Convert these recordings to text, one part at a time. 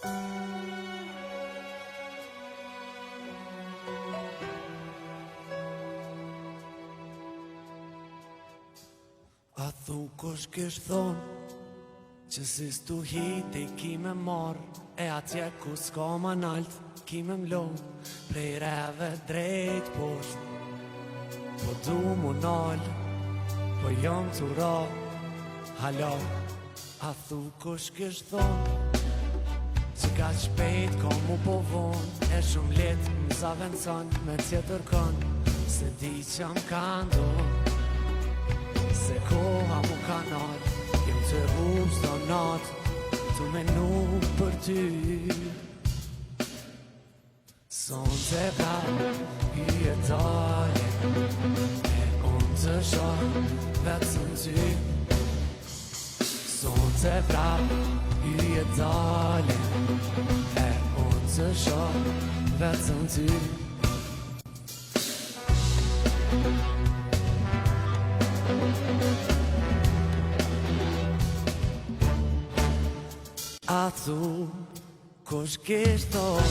A thu kush kish thon që si stu hit e ki me marr, e atje ku s'ka ma nalt ki me mlo prej reve drejt posht. Po du mu nal, po jom t'u ra hala. A thu kush kish thon që ka shpejt ka mu po von, e shumë let m'za vencan me tjetër kon, se di që m'ka ndon, se koha mu kanal, jem të rrugë s'do nat, tu menu për ty. Son të ka i e dalje, e unë të shoh vetëm ty. Son të pra i e dalje, e unë të shoh vetëm ty. A thu, kush kish thon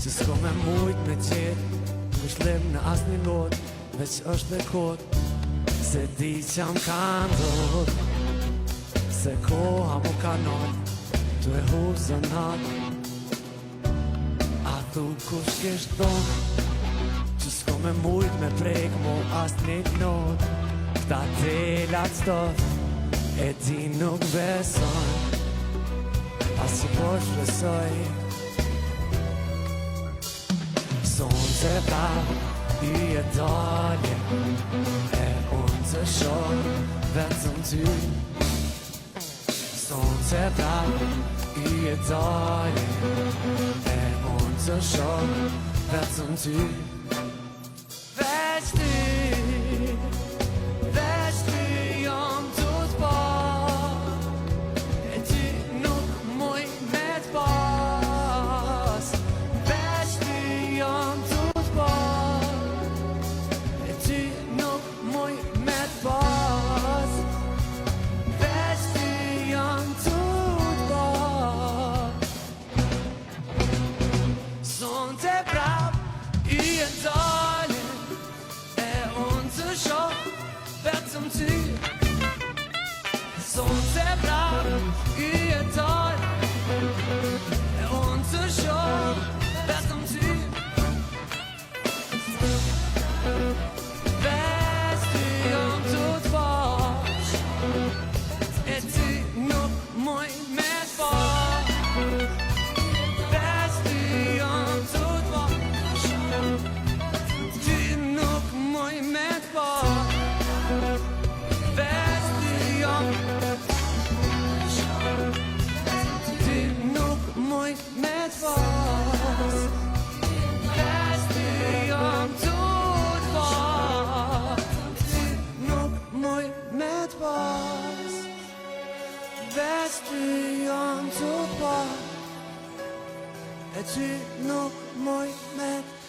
që s'ko me mujt me qet, kush lem në as një lot, veç është dhe kot, se di që m'ka ndodh, se koha mu ka nal, tu e hu zënat. A thu, kush kish thon që s'ko me mujt me prek mu as një not, këta telat stof, e ti nuk beson, as që po shpresoj. Son të pra i e dalje, e unë të shoh vetëm ty. Son të pra i e dalje, e unë të shoh vetëm ty. Veç ty, veç ty jam t'u pa, e ty nuk muj me t'pas. Veç ty jam t'u pa, e ty nuk muj me t'pas. Veç ty jam t'u pa. Son të prap i e dalje, e unë të shoh vetëm ty. Son të prap i e dalje, e unë të shoh vetëm ty. Veç ty jam t'u t'pash, e ty nuk muj me t'pash. Veç ty jam t'u t'pash, ty nuk muj me t'pash. Veç ty jam, ty nuk muj me t'pash. Veç ty jam t'u t'pash, ty nuk muj me t'pash. Veç ty jam t'u t'pash, e ty nuk muj me t'pash.